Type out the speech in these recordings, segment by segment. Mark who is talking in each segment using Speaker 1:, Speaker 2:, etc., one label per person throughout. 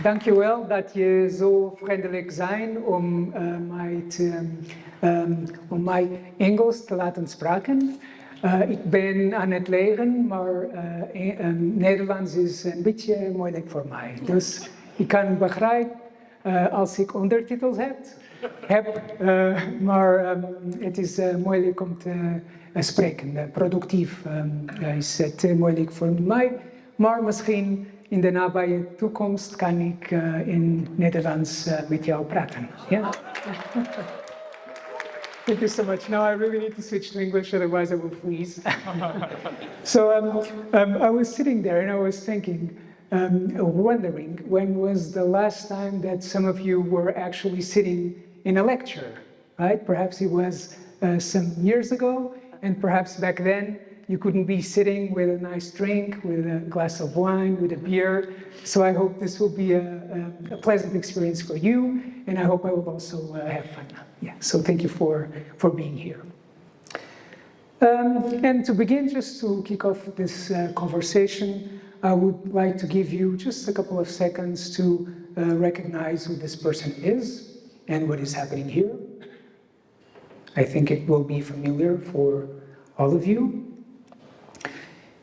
Speaker 1: Dankjewel dat je zo vriendelijk zijn om mij Engels te laten spreken. Ik ben aan het leren, maar Nederlands is een beetje moeilijk voor mij. Dus ik kan begrijpen als ik ondertitels heb, maar het is moeilijk om te spreken. Productief is het moeilijk voor mij, maar misschien in de nabije toekomst kan ik in Nederlands met jou praten. Yeah? Thank you so much. Now I really need to switch to English, otherwise I will freeze. So I was sitting there and I was thinking, wondering when was the last time that some of you were actually sitting in a lecture, right? Perhaps it was some years ago, and perhaps back then you couldn't be sitting with a nice drink, with a glass of wine, with a beer. So I hope this will be a pleasant experience for you, and I hope I will also have fun. Yeah, so thank you for being here. And to begin, just to kick off this conversation, I would like to give you just a couple of seconds to recognize who this person is and what is happening here. I think it will be familiar for all of you.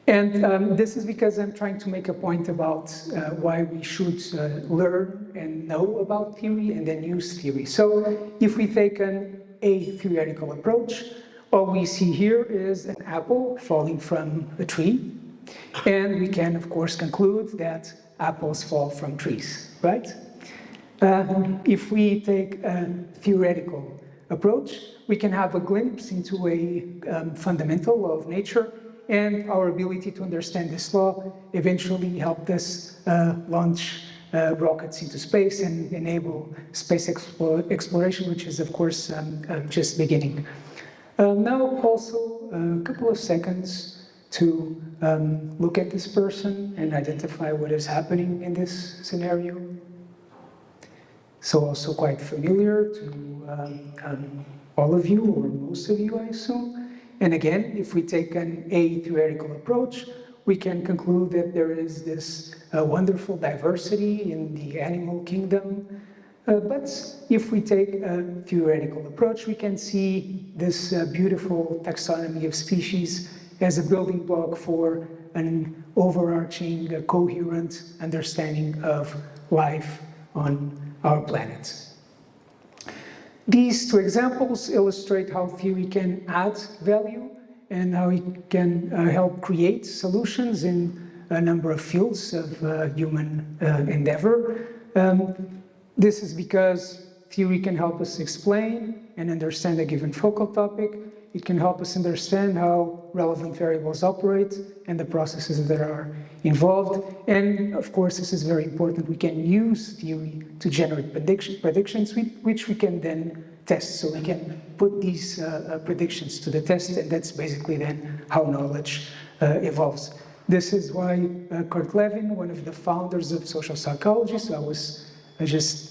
Speaker 1: And this is because I'm trying to make a point about why we should learn and know about theory and then use theory. So if we take a theoretical approach, all we see here is an apple falling from a tree. And we can, of course, conclude that apples fall from trees, right? If we take a theoretical approach, we can have a glimpse into a fundamental law of nature, and our ability to understand this law eventually helped us launch rockets into space and enable space exploration, which is, of course, just beginning. Now, also, a couple of seconds to look at this person and identify what is happening in this scenario. So also quite familiar to all of you, or most of you, I assume. And again, if we take a theoretical approach, we can conclude that there is this wonderful diversity in the animal kingdom. But if we take a theoretical approach, we can see this beautiful taxonomy of species as a building block for an overarching, coherent understanding of life on our planet. These two examples illustrate how theory can add value and how it can help create solutions in a number of fields of human endeavor. This is because theory can help us explain and understand a given focal topic. It can help us understand how relevant variables operate and the processes that are involved. And of course, this is very important. We can use theory to generate predictions, which we can then test. So we can put these predictions to the test, and that's basically then how knowledge evolves. This is why Kurt Lewin, one of the founders of social psychology, so I was just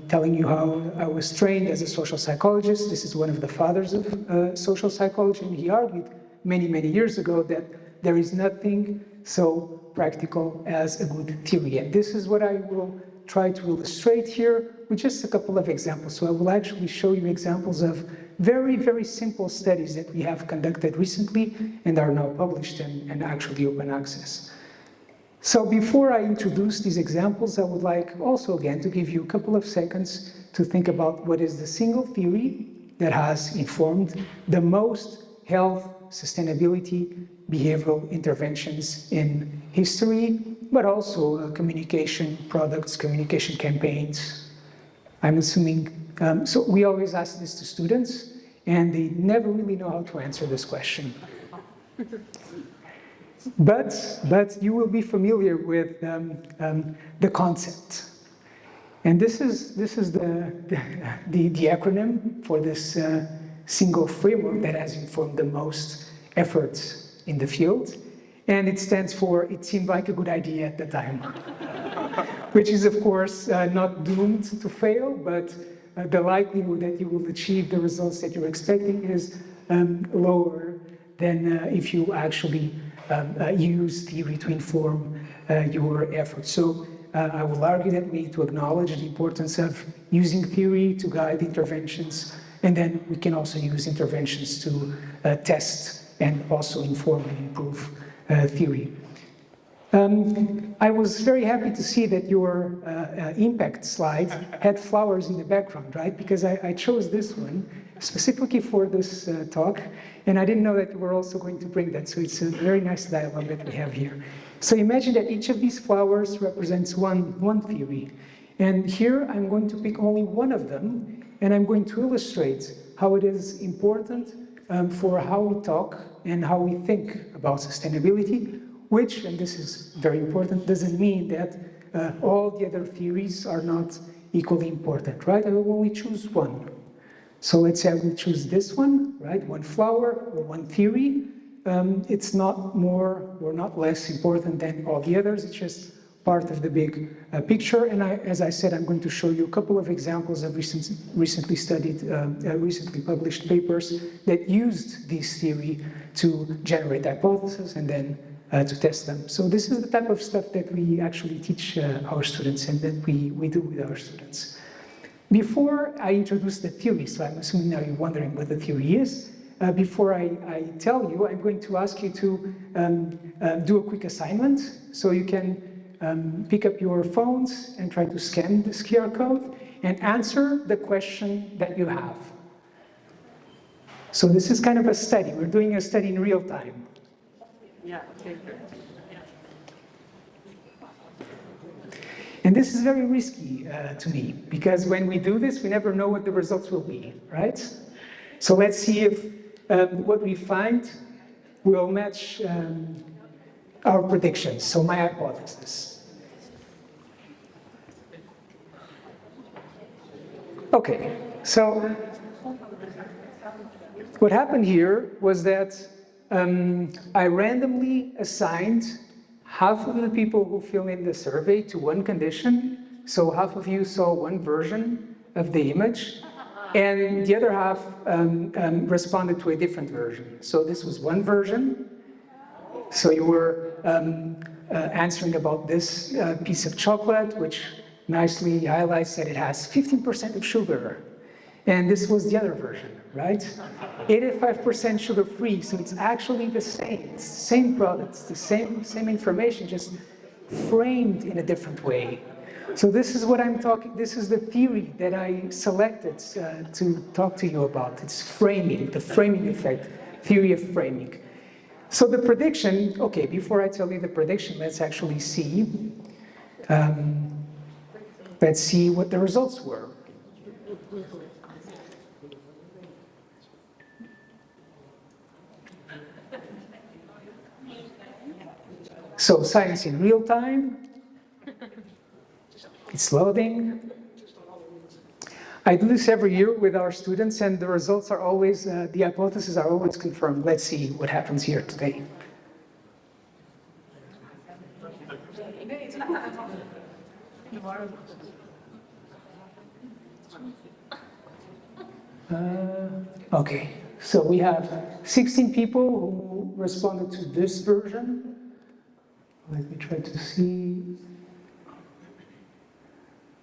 Speaker 1: telling you how I was trained as a social psychologist. This is one of the fathers of social psychology, and he argued many, many years ago that there is nothing so practical as a good theory. And this is what I will try to illustrate here with just a couple of examples. So I will actually show you examples of very, very simple studies that we have conducted recently and are now published and actually open access. So before I introduce these examples, I would like also again to give you a couple of seconds to think about what is the single theory that has informed the most health, sustainability, behavioral interventions in history, but also communication products, communication campaigns. I'm assuming, so we always ask this to students, and they never really know how to answer this question. But you will be familiar with the concept. And this is the acronym for this single framework that has informed the most efforts in the field. And it stands for, it seemed like a good idea at the time. Which is, of course, not doomed to fail, but the likelihood that you will achieve the results that you're expecting is lower than if you actually use theory to inform your efforts. So I will argue that we need to acknowledge the importance of using theory to guide interventions, and then we can also use interventions to test and also inform and improve theory. I was very happy to see that your impact slide had flowers in the background, right? Because I chose this one specifically for this talk, and I didn't know that you were also going to bring that, so it's a very nice dialogue that we have here. So imagine that each of these flowers represents one theory, and here I'm going to pick only one of them, and I'm going to illustrate how it is important for how we talk and how we think about sustainability, which, and this is very important, doesn't mean that all the other theories are not equally important, right? I will only choose one. So let's say I will choose this one, right? One flower or one theory. It's not more or not less important than all the others. It's just part of the big picture. And as I said, I'm going to show you a couple of examples of recently published papers that used this theory to generate hypotheses and then to test them. So this is the type of stuff that we actually teach our students and that we do with our students. Before I introduce the theory, so I'm assuming now you're wondering what the theory is, before I tell you, I'm going to ask you to do a quick assignment. So you can pick up your phones and try to scan this QR code and answer the question that you have. So this is kind of a study. We're doing a study in real time.
Speaker 2: Yeah, okay.
Speaker 1: And this is very risky to me, because when we do this, we never know what the results will be, right? So let's see if what we find will match our predictions, so my hypothesis. Okay, so what happened here was that I randomly assigned half of the people who fill in the survey to one condition. So half of you saw one version of the image, and the other half responded to a different version. So this was one version. So you were answering about this piece of chocolate, which nicely highlights that it has 15% of sugar. And this was the other version, right? 85% sugar-free, so it's actually the same products, the same information, just framed in a different way. So this is what I'm talking, this is the theory that I selected to talk to you about. It's framing, the framing effect, theory of framing. So the prediction, okay, before I tell you the prediction, let's actually see. Let's see what the results were. So science in real time, it's loading. I do this every year with our students, and the results are always, the hypotheses are always confirmed. Let's see what happens here today. Okay, so we have 16 people who responded to this version. Let me try to see.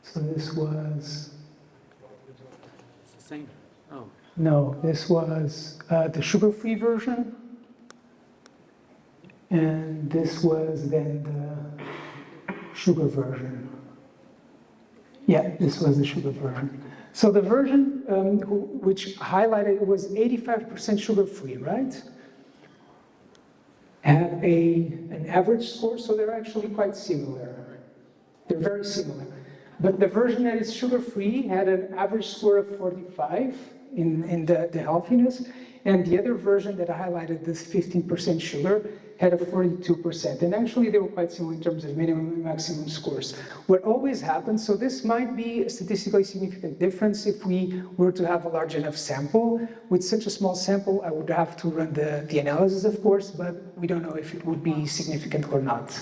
Speaker 1: So this was...
Speaker 2: It's the same. Oh.
Speaker 1: No, this was the sugar-free version. And this was then the sugar version. Yeah, this was the sugar version. So the version which highlighted was 85% sugar-free, right? Had an average score, so they're actually quite similar. They're very similar. But the version that is sugar-free had an average score of 45 in the healthiness, and the other version that highlighted this 15% sugar had a 42%. And actually they were quite similar in terms of minimum and maximum scores. What always happens, so this might be a statistically significant difference if we were to have a large enough sample. With such a small sample, I would have to run the analysis, of course, but we don't know if it would be significant or not.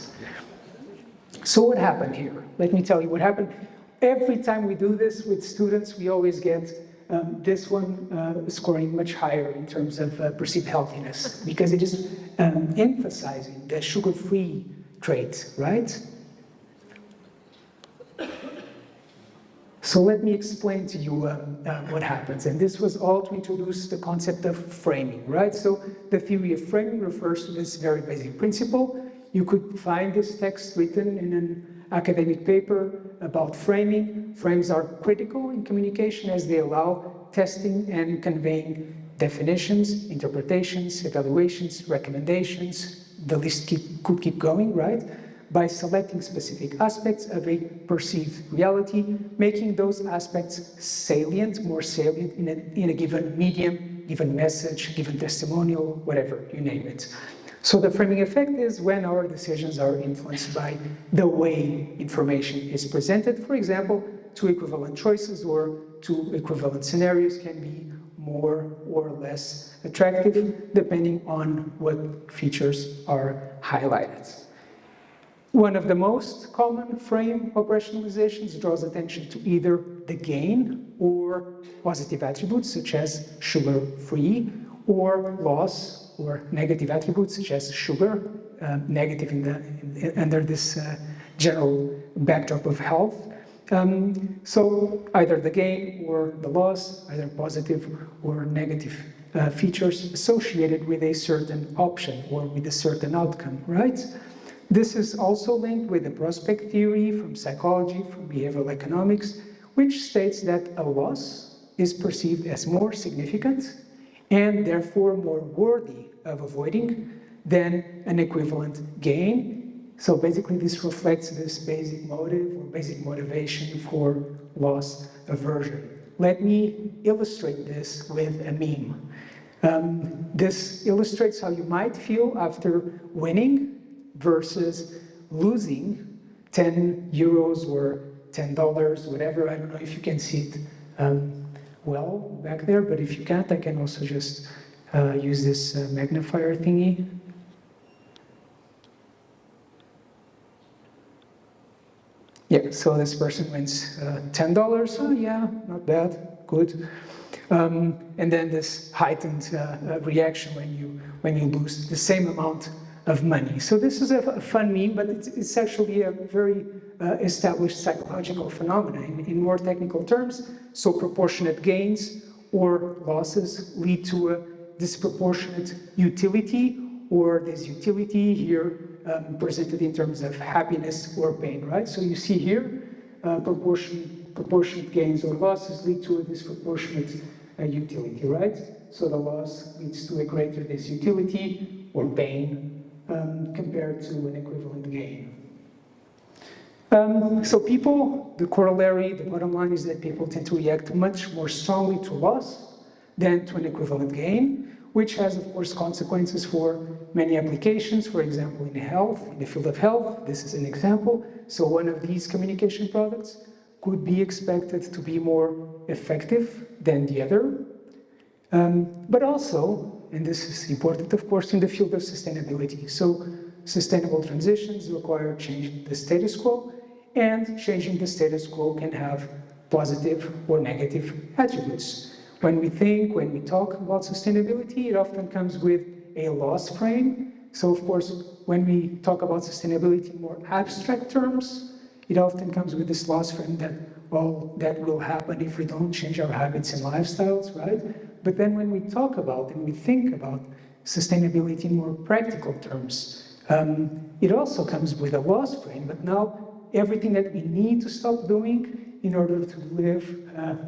Speaker 1: So what happened here? Let me tell you what happened. Every time we do this with students, we always get this one scoring much higher in terms of perceived healthiness, because it is emphasizing the sugar-free trait, right? So let me explain to you what happens. And this was all to introduce the concept of framing, right? So the theory of framing refers to this very basic principle. You could find this text written in an academic paper about framing. Frames are critical in communication as they allow testing and conveying definitions, interpretations, evaluations, recommendations. The list could keep going, right? By selecting specific aspects of a perceived reality, making those aspects salient, more salient in a given medium, given message, given testimonial, whatever, you name it. So the framing effect is when our decisions are influenced by the way information is presented. For example, two equivalent choices or two equivalent scenarios can be more or less attractive depending on what features are highlighted. One of the most common frame operationalizations draws attention to either the gain or positive attributes such as sugar-free, or loss or negative attributes such as sugar, negative under this general backdrop of health. So either the gain or the loss, either positive or negative features associated with a certain option or with a certain outcome, right? This is also linked with the prospect theory from psychology, from behavioral economics, which states that a loss is perceived as more significant and therefore more worthy of avoiding than an equivalent gain. So basically this reflects this basic motive or basic motivation for loss aversion. Let me illustrate this with a meme. This illustrates how you might feel after winning versus losing 10 euros or $10, whatever. I don't know if you can see it well back there, but if you can't, I can also just use this magnifier thingy. Yeah, so this person wins $10. Oh yeah, not bad, good. And then this heightened reaction when you lose the same amount of money. So this is a fun meme, but it's actually a very established psychological phenomenon. In more technical terms, so proportionate gains or losses lead to a disproportionate utility, or this utility here presented in terms of happiness or pain, right? So you see here, proportionate gains or losses lead to a disproportionate utility, right? So the loss leads to a greater disutility or pain compared to an equivalent gain. So people, the corollary, the bottom line is that people tend to react much more strongly to loss than to an equivalent gain, which has, of course, consequences for many applications. For example, in health, in the field of health, this is an example. So one of these communication products could be expected to be more effective than the other. But also, and this is important, of course, in the field of sustainability. So sustainable transitions require changing the status quo, and changing the status quo can have positive or negative attributes. When we talk about sustainability, it often comes with a loss frame. So of course, when we talk about sustainability in more abstract terms, it often comes with this loss frame that, well, that will happen if we don't change our habits and lifestyles, right? But then when we talk about and we think about sustainability in more practical terms, it also comes with a loss frame, but now everything that we need to stop doing in order to live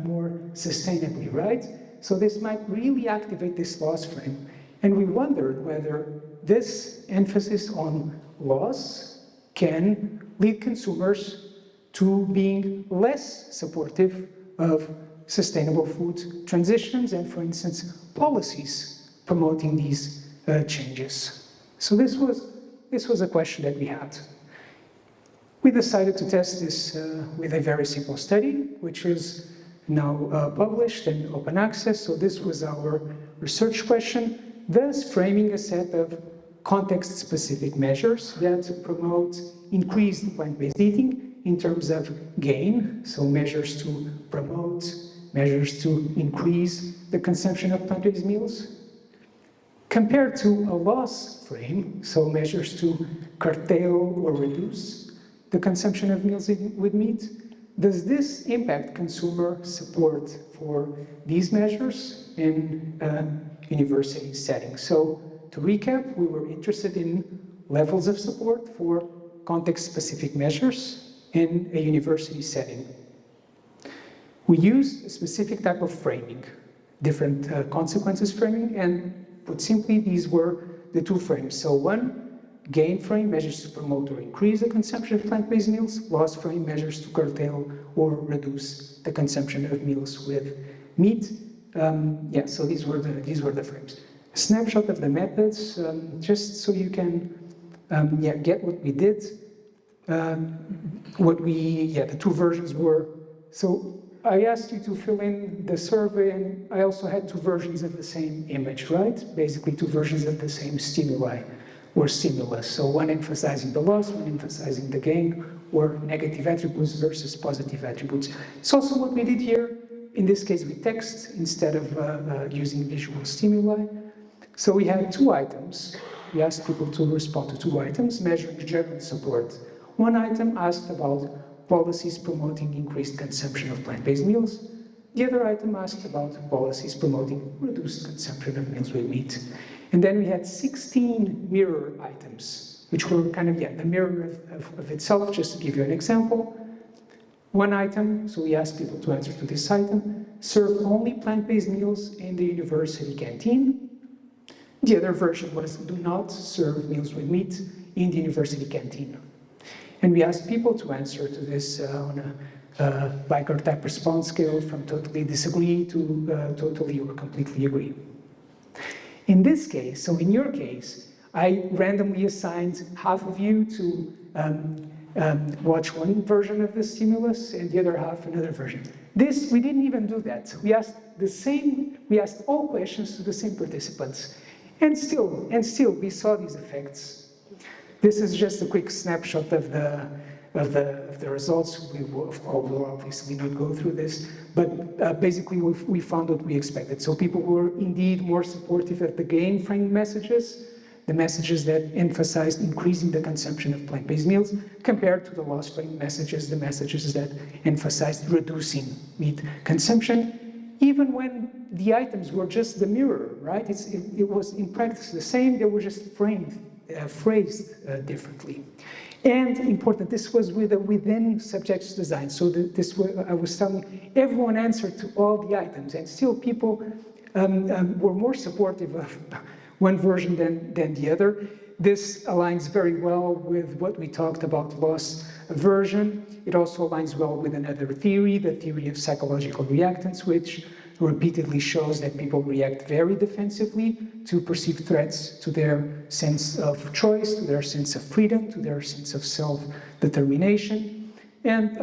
Speaker 1: more sustainably, right? So this might really activate this loss frame. And we wondered whether this emphasis on loss can lead consumers to being less supportive of sustainable food transitions and, for instance, policies promoting these changes. So this was a question that we had. We decided to test this with a very simple study, which is now published and open access. So this was our research question, thus framing a set of context-specific measures that promote increased plant-based eating in terms of gain, so measures to promote, measures to increase the consumption of plant-based meals, compared to a loss frame, so measures to curtail or reduce the consumption of meals with meat, does this impact consumer support for these measures in university settings? So to recap, we were interested in levels of support for context-specific measures in a university setting. We used a specific type of framing, different consequences framing, and put simply, these were the two frames. So one, gain frame measures to promote or increase the consumption of plant-based meals, loss frame measures to curtail or reduce the consumption of meals with meat. So these were the frames. A snapshot of the methods, just so you can get what we did. The two versions were, so I asked you to fill in the survey, and I also had two versions of the same image, right? Basically two versions of the same stimuli or stimulus. So one emphasizing the loss, one emphasizing the gain, or negative attributes versus positive attributes. It's also what we did here, in this case with text, instead of using visual stimuli. So we had two items. We asked people to respond to two items, measuring German support. One item asked about policies promoting increased consumption of plant-based meals. The other item asked about policies promoting reduced consumption of meals with meat. And then we had 16 mirror items, which were kind of, the mirror of itself, just to give you an example. One item, so we asked people to answer to this item, serve only plant-based meals in the university canteen. The other version was, do not serve meals with meat in the university canteen. And we asked people to answer to this on a Likert type response scale from totally disagree to totally or completely agree. In this case, so in your case, I randomly assigned half of you to watch one version of the stimulus and the other half another version. This, we didn't even do that. We asked all questions to the same participants. And still we saw these effects. This is just a quick snapshot of the results. We will obviously not go through this, but basically we found what we expected. So people were indeed more supportive of the gain frame messages, the messages that emphasized increasing the consumption of plant-based meals, compared to the loss frame messages, the messages that emphasized reducing meat consumption, even when the items were just the mirror, right? It was in practice the same, they were just phrased differently. And important, this was with a within subjects design. So I was telling, everyone answered to all the items, and still people were more supportive of one version than the other. This aligns very well with what we talked about loss aversion. It also aligns well with another theory, the theory of psychological reactance, which repeatedly shows that people react very defensively to perceived threats to their sense of choice, to their sense of freedom, to their sense of self-determination. And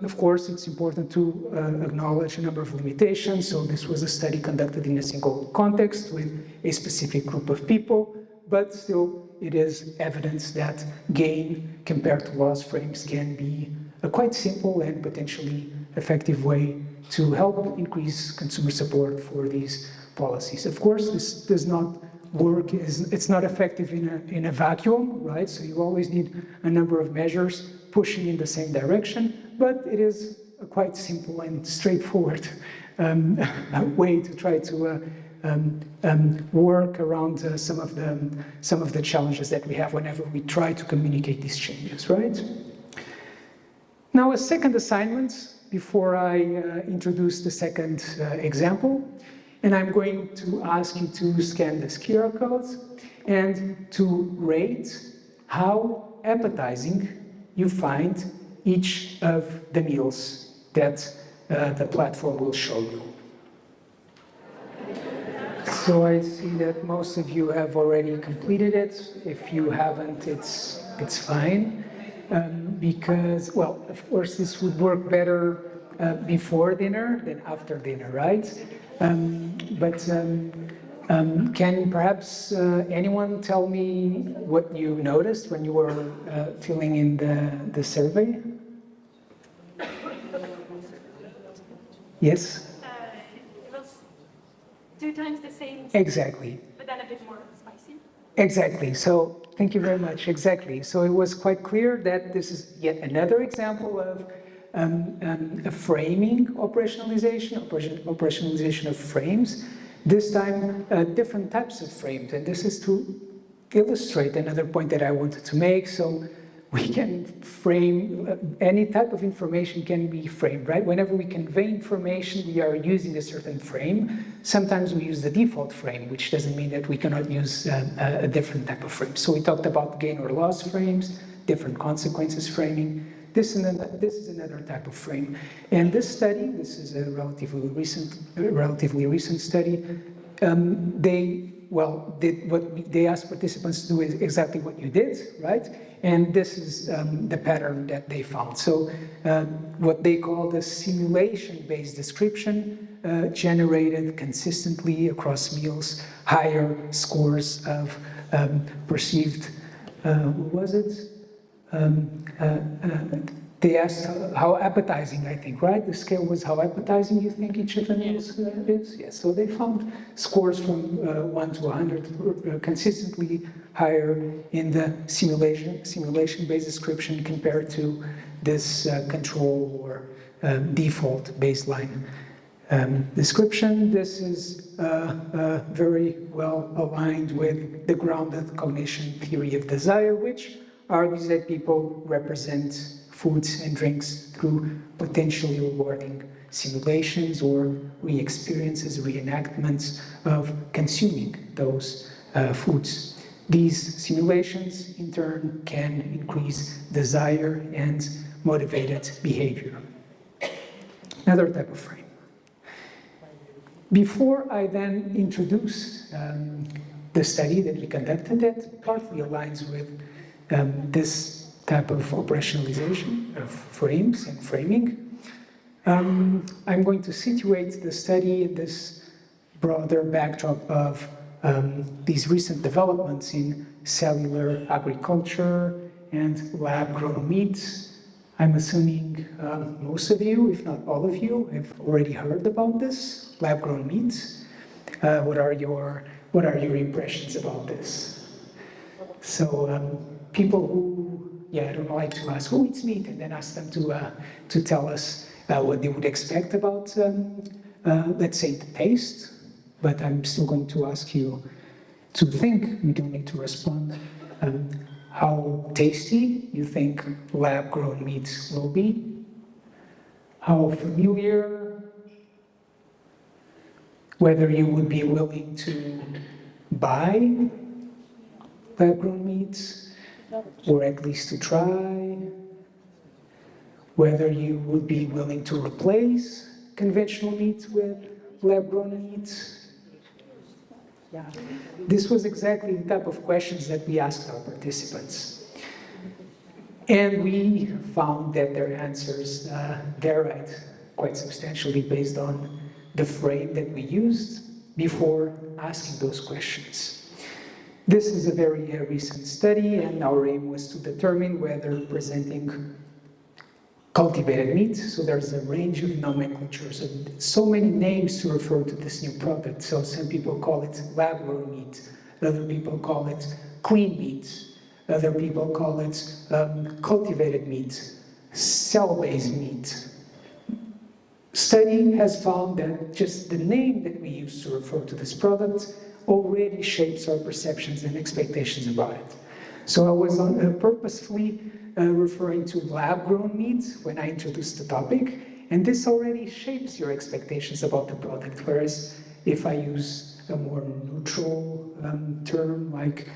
Speaker 1: of course, it's important to acknowledge a number of limitations. So this was a study conducted in a single context with a specific group of people, but still it is evidence that gain compared to loss frames can be a quite simple and potentially effective way to help increase consumer support for these policies. Of course, this does not work, it's not effective in a vacuum, right? So you always need a number of measures pushing in the same direction, but it is a quite simple and straightforward way to try to work around some of the challenges that we have whenever we try to communicate these changes, right? Now, a second assignment before I introduce the second example, and I'm going to ask you to scan this QR code and to rate how appetizing you find each of the meals that the platform will show you. So I see that most of you have already completed it. If you haven't, it's fine. Because, well, of course, this would work better before dinner than after dinner, right? Can perhaps anyone tell me what you noticed when you were filling in the survey? Yes?
Speaker 3: It was 2 times the same.
Speaker 1: Exactly.
Speaker 3: But then a bit more spicy.
Speaker 1: Exactly. So thank you very much. Exactly. So it was quite clear that this is yet another example of a framing operationalization of frames, this time different types of frames. And this is to illustrate another point that I wanted to make. So we can frame, any type of information can be framed, right? Whenever we convey information, we are using a certain frame. Sometimes we use the default frame, which doesn't mean that we cannot use a different type of frame. So we talked about gain or loss frames, different consequences framing. This is another type of frame. And this study, this is a relatively recent study, they asked participants to do exactly what you did, right? And this is the pattern that they found. So what they call the simulation-based description generated consistently across meals higher scores of perceived, what was it? They asked how appetizing, I think, right? The scale was how appetizing you think each of the meals is? Yes, so they found scores from 1 to 100 consistently higher in the simulation-based description compared to this control or default baseline description. This is very well aligned with the grounded cognition theory of desire, which argues that people represent foods and drinks through potentially rewarding simulations or re-experiences, reenactments of consuming those foods. These simulations, in turn, can increase desire and motivated behavior. Another type of frame. Before I then introduce the study that we conducted that partly aligns with this type of operationalization of frames and framing, I'm going to situate the study in this broader backdrop of these recent developments in cellular agriculture and lab-grown meats. I'm assuming most of you, if not all of you, have already heard about this, lab-grown meats. What are your impressions about this? So people who, I don't like to ask who eats meat and then ask them to tell us what they would expect about, let's say, the taste. But I'm still going to ask you to think, you don't need to respond, how tasty you think lab-grown meats will be, how familiar, whether you would be willing to buy lab-grown meats, or at least to try, whether you would be willing to replace conventional meat with lab-grown meats. Yeah. This was exactly the type of questions that we asked our participants. And we found that their answers varied quite substantially based on the frame that we used before asking those questions. This is a very recent study, and our aim was to determine whether presenting cultivated meat, so there's a range of nomenclature, so many names to refer to this new product. So some people call it lab-grown meat, other people call it clean meat, other people call it cultivated meat, cell-based meat. Study has found that just the name that we use to refer to this product already shapes our perceptions and expectations about it. So I was purposefully referring to lab-grown meat when I introduced the topic, and this already shapes your expectations about the product, whereas if I use a more neutral term like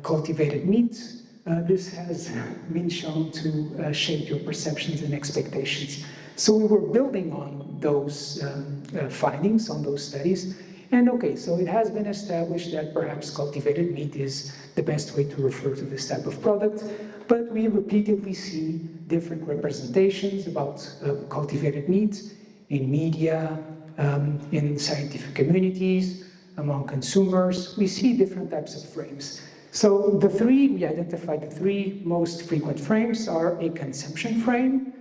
Speaker 1: cultivated meat, this has been shown to shape your perceptions and expectations. So we were building on those findings, on those studies, and okay, so it has been established that perhaps cultivated meat is the best way to refer to this type of product, but we repeatedly see different representations about cultivated meat in media, in scientific communities, among consumers. We see different types of frames. So we identified the three most frequent frames are a consumption frame,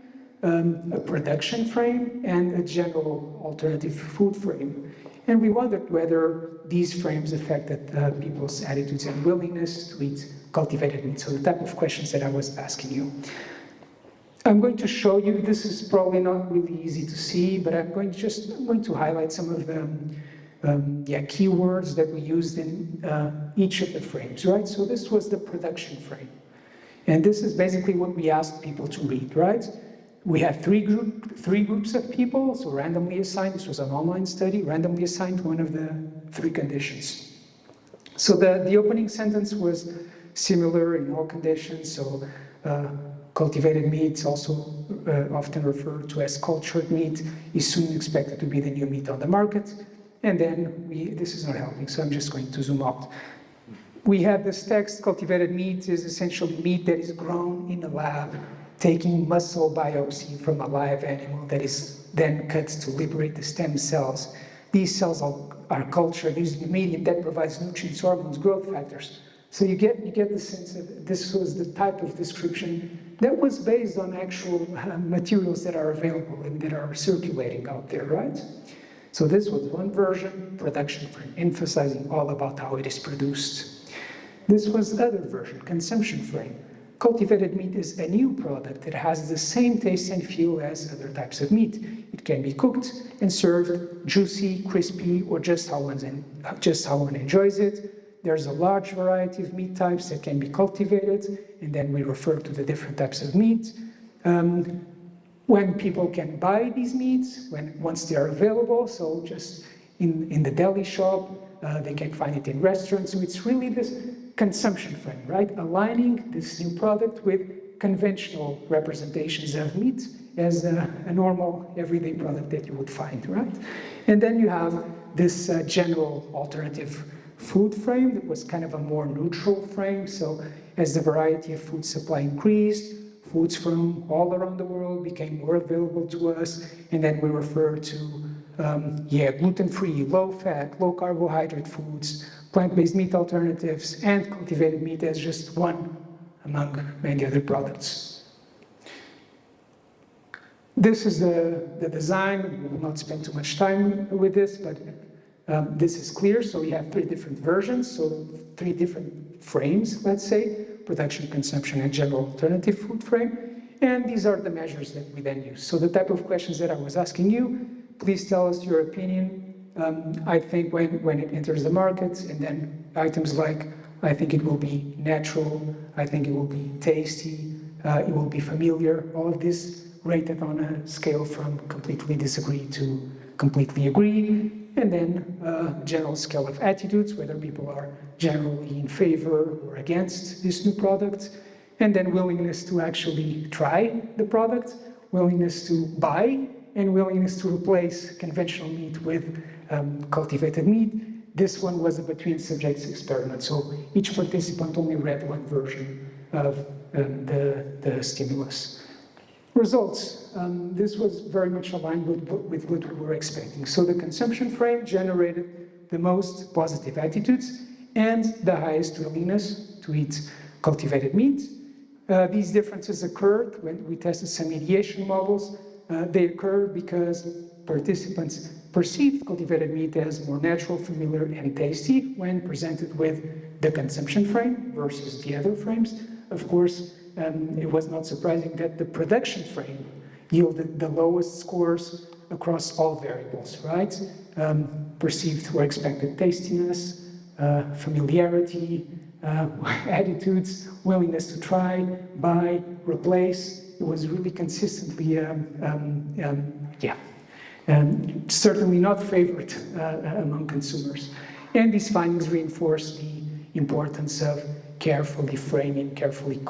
Speaker 1: a production frame, and a general alternative food frame. And we wondered whether these frames affected people's attitudes and willingness to eat cultivated meat. So the type of questions that I was asking you. I'm going to show you, this is probably not really easy to see, but I'm going to highlight some of the keywords that we used in each of the frames, right? So this was the production frame. And this is basically what we asked people to read, right? We have three groups of people, so randomly assigned, this was an online study, randomly assigned one of the three conditions. So the opening sentence was similar in all conditions, so cultivated meat, also often referred to as cultured meat, is soon expected to be the new meat on the market. And then this is not helping, so I'm just going to zoom out. We have this text, cultivated meat is essentially meat that is grown in a lab, taking muscle biopsy from a live animal that is then cut to liberate the stem cells. These cells are cultured using a medium that provides nutrients, hormones, growth factors. So you get the sense that this was the type of description that was based on actual materials that are available and that are circulating out there, right? So this was one version, production frame, emphasizing all about how it is produced. This was the other version, consumption frame. Cultivated meat is a new product that has the same taste and feel as other types of meat. It can be cooked and served juicy, crispy, or just how one enjoys it. There's a large variety of meat types that can be cultivated, and then we refer to the different types of meat. When people can buy these meats, once they are available, so just in the deli shop, they can find it in restaurants. So it's really this consumption frame, right? Aligning this new product with conventional representations of meat as a normal everyday product that you would find, right? And then you have this general alternative food frame that was kind of a more neutral frame. So as the variety of food supply increased, foods from all around the world became more available to us. And then we refer to gluten-free, low-fat, low-carbohydrate foods, plant-based meat alternatives, and cultivated meat as just one among many other products. This is the design. We will not spend too much time with this, but this is clear. So we have three different versions, so three different frames, let's say, production, consumption, and general alternative food frame. And these are the measures that we then use. So the type of questions that I was asking you, please tell us your opinion. I think when it enters the market, and then items like, I think it will be natural, I think it will be tasty, it will be familiar, all of this rated on a scale from completely disagree to completely agree. And then a general scale of attitudes, whether people are generally in favor or against this new product. And then willingness to actually try the product, willingness to buy, and willingness to replace conventional meat with cultivated meat. This one was a between subjects experiment, so each participant only read one version of the stimulus. Results. This was very much aligned with what we were expecting. So the consumption frame generated the most positive attitudes and the highest willingness to eat cultivated meat. These differences occurred when we tested some mediation models. They occurred because participants perceived cultivated meat as more natural, familiar, and tasty when presented with the consumption frame versus the other frames. Of course, it was not surprising that the production frame yielded the lowest scores across all variables, right? Perceived or expected tastiness, familiarity, attitudes, willingness to try, buy, replace. It was really consistently, certainly not favored among consumers. And these findings reinforce the importance of carefully framing, carefully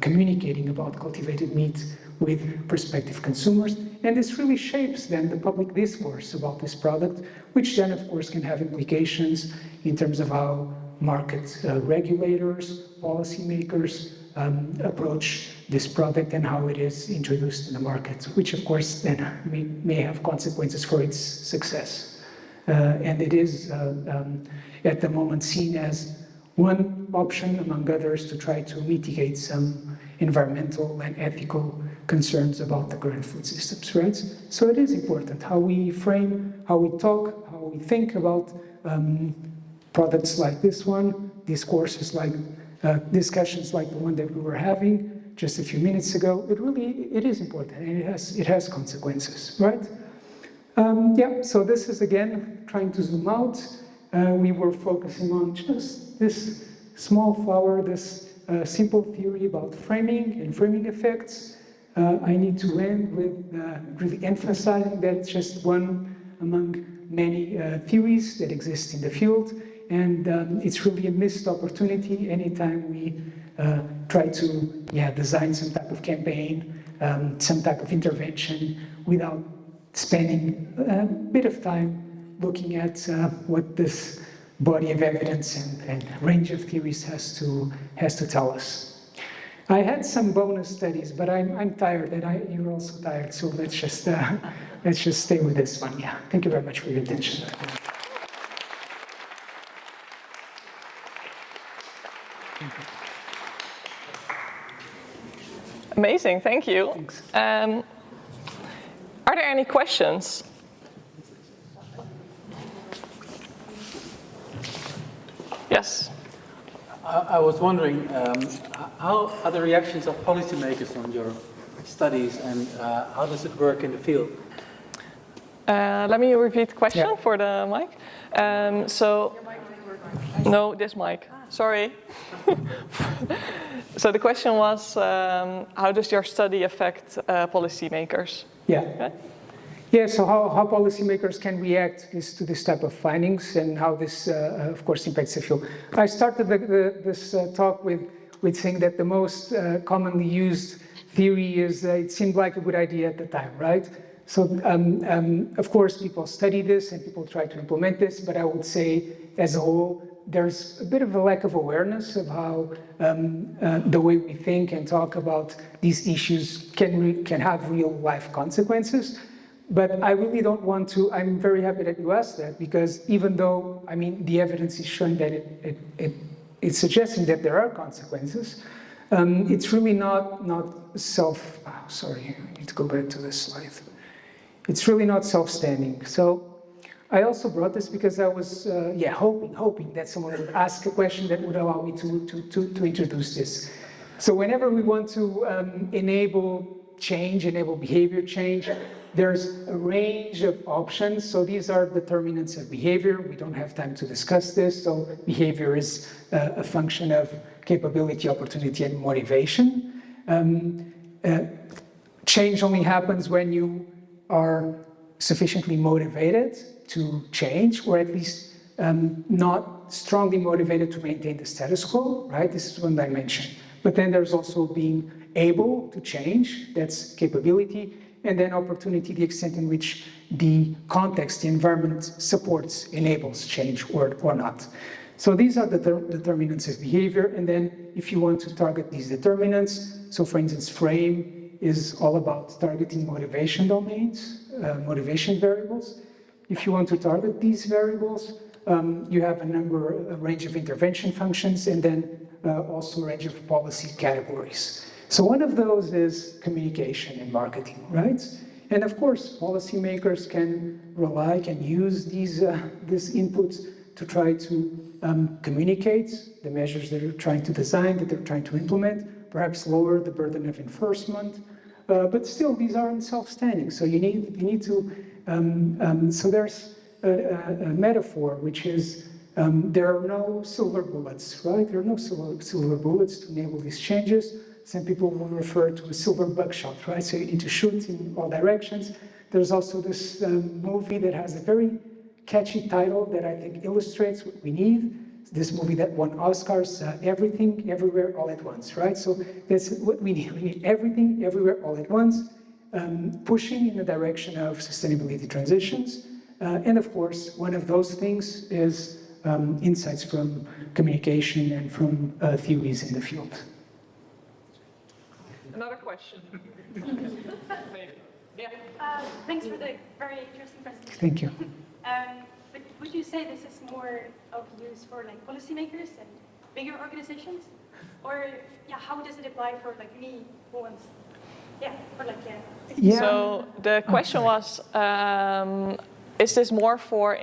Speaker 1: communicating about cultivated meat with prospective consumers. And this really shapes then the public discourse about this product, which then of course can have implications in terms of how market regulators, policymakers approach this product and how it is introduced in the market, which of course then may have consequences for its success. And it is at the moment seen as one option among others to try to mitigate some environmental and ethical concerns about the current food systems, right? So it is important how we frame, how we talk, how we think about products like this one, discourses like discussions like the one that we were having, just a few minutes ago, it is important, and it has consequences, right? Yeah, so this is again trying to zoom out. We were focusing on just this small flower, this simple theory about framing and framing effects. I need to end with really emphasizing that it's just one among many theories that exist in the field, and it's really a missed opportunity anytime we try to design some type of campaign, some type of intervention without spending a bit of time looking at what this body of evidence and range of theories has to tell us. I had some bonus studies, but I'm tired, and you're also tired, so let's just stay with this one. Yeah, thank you very much for your attention.
Speaker 4: Amazing, thank you.
Speaker 1: Thanks.
Speaker 4: Are there any questions? Yes.
Speaker 2: I was wondering, how are the reactions of policymakers on your studies, and how does it work in the field?
Speaker 4: Let me repeat the question for the mic. No, this mic. Sorry. So the question was, how does your study affect policymakers?
Speaker 1: Yeah.
Speaker 4: Okay.
Speaker 1: Yeah, so how policymakers can react to this type of findings, and how this, of course, impacts the field. I started this talk with saying that the most commonly used theory is it seemed like a good idea at the time, right? So, of course, people study this and people try to implement this, but I would say, as a whole, there's a bit of a lack of awareness of how the way we think and talk about these issues can have real life consequences. But I really don't want to, I'm very happy that you asked that, because even though, I mean, the evidence is showing that it's suggesting that there are consequences, it's really not sorry, I need to go back to this slide. It's really not self-standing. So I also brought this because I was, hoping that someone would ask a question that would allow me to introduce this. So whenever we want to enable behavior change, there's a range of options. So these are determinants of behavior. We don't have time to discuss this. So behavior is a function of capability, opportunity, and motivation. Change only happens when you are sufficiently motivated to change, or at least not strongly motivated to maintain the status quo, right? This is one dimension. But then there's also being able to change, that's capability, and then opportunity, the extent in which the context, the environment supports, enables change or not. So these are the determinants of behavior, and then if you want to target these determinants, so for instance, frame is all about targeting motivation domains, motivation variables. If you want to target these variables, you have a range of intervention functions, and then also a range of policy categories. So one of those is communication and marketing, right? And of course, policymakers can use these inputs to try to communicate the measures that they're trying to design, that they're trying to implement, perhaps lower the burden of enforcement. But still, these aren't self-standing. So you need to. So there's a metaphor, which is there are no silver bullets, right? There are no silver bullets to enable these changes. Some people will refer to a silver buckshot, right? So you need to shoot in all directions. There's also this movie that has a very catchy title that I think illustrates what we need. This movie that won Oscars, Everything, Everywhere, All at Once, right? So that's what we need. We need everything, everywhere, all at once, pushing in the direction of sustainability transitions. And of course, one of those things is insights from communication and from theories in the field.
Speaker 4: Another question. Maybe. Yeah.
Speaker 3: Thanks for the very interesting presentation.
Speaker 1: Thank you.
Speaker 3: But would you say this is more of use for like policymakers and bigger organizations, or how does it apply for like me who wants, or like
Speaker 4: So the question was, is this more for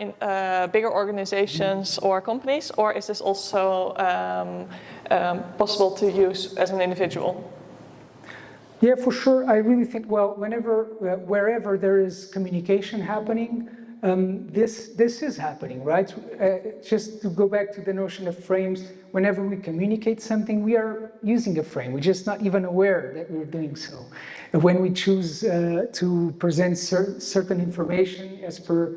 Speaker 4: bigger organizations or companies, or is this also possible to use as an individual?
Speaker 1: Yeah, for sure. I really think, well, wherever there is communication happening, this is happening, right? Just to go back to the notion of frames, whenever we communicate something, we are using a frame. We're just not even aware that we're doing so. When we choose to present certain information as per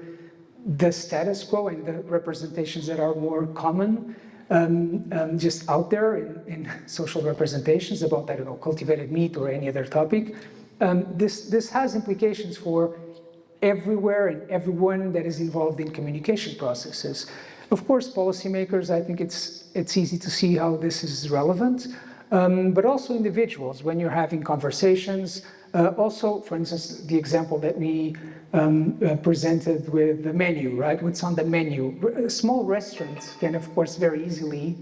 Speaker 1: the status quo and the representations that are more common, just out there in social representations about, I don't know, cultivated meat or any other topic, this has implications for everywhere and everyone that is involved in communication processes. Of course, policymakers, I think it's easy to see how this is relevant, but also individuals when you're having conversations. Also, for instance, the example that we presented with the menu, right? What's on the menu? Small restaurants can, of course, very easily,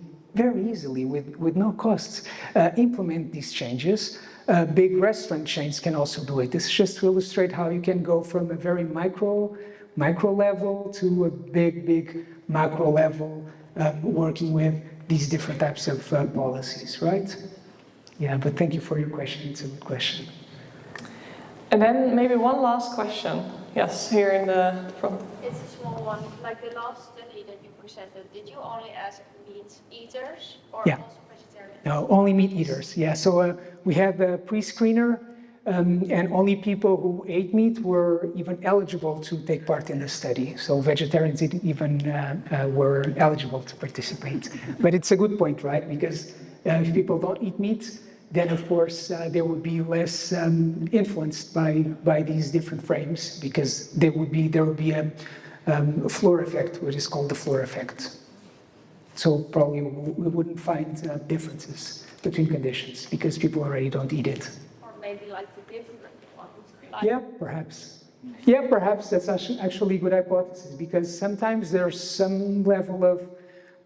Speaker 1: with no costs, implement these changes. Big restaurant chains can also do it. This is just to illustrate how you can go from a very micro level to a big macro level, working with these different types of policies, right? Yeah, but thank you for your question. It's a good question.
Speaker 4: And then maybe one last question. Yes, here in the front.
Speaker 5: It's a small one. Like the last study that you presented, did you only ask meat eaters or
Speaker 1: Yeah.
Speaker 5: also vegetarians?
Speaker 1: No, only meat eaters. Yeah, so we had the pre-screener, and only people who ate meat were even eligible to take part in the study. So vegetarians even were eligible to participate. But it's a good point, right? Because if people don't eat meat, then of course they would be less influenced by these different frames, because there would be a floor effect, which is called the floor effect. So probably we wouldn't find differences between conditions because people already don't eat it.
Speaker 5: Or maybe like the different ones? Like
Speaker 1: Yeah, perhaps. Yeah, perhaps that's actually a good hypothesis, because sometimes there's some level of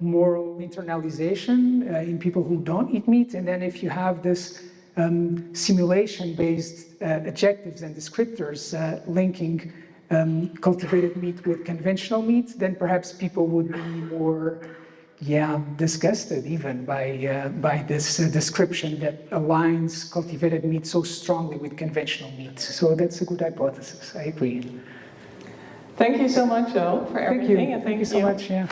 Speaker 1: moral internalization in people who don't eat meat, and then if you have this simulation-based adjectives and descriptors linking cultivated meat with conventional meat, then perhaps people would be more disgusted even by this description that aligns cultivated meat so strongly with conventional meat. So that's a good hypothesis, I agree.
Speaker 4: Thank you so much, Joe, for everything. And
Speaker 1: Thank you so much. Yeah.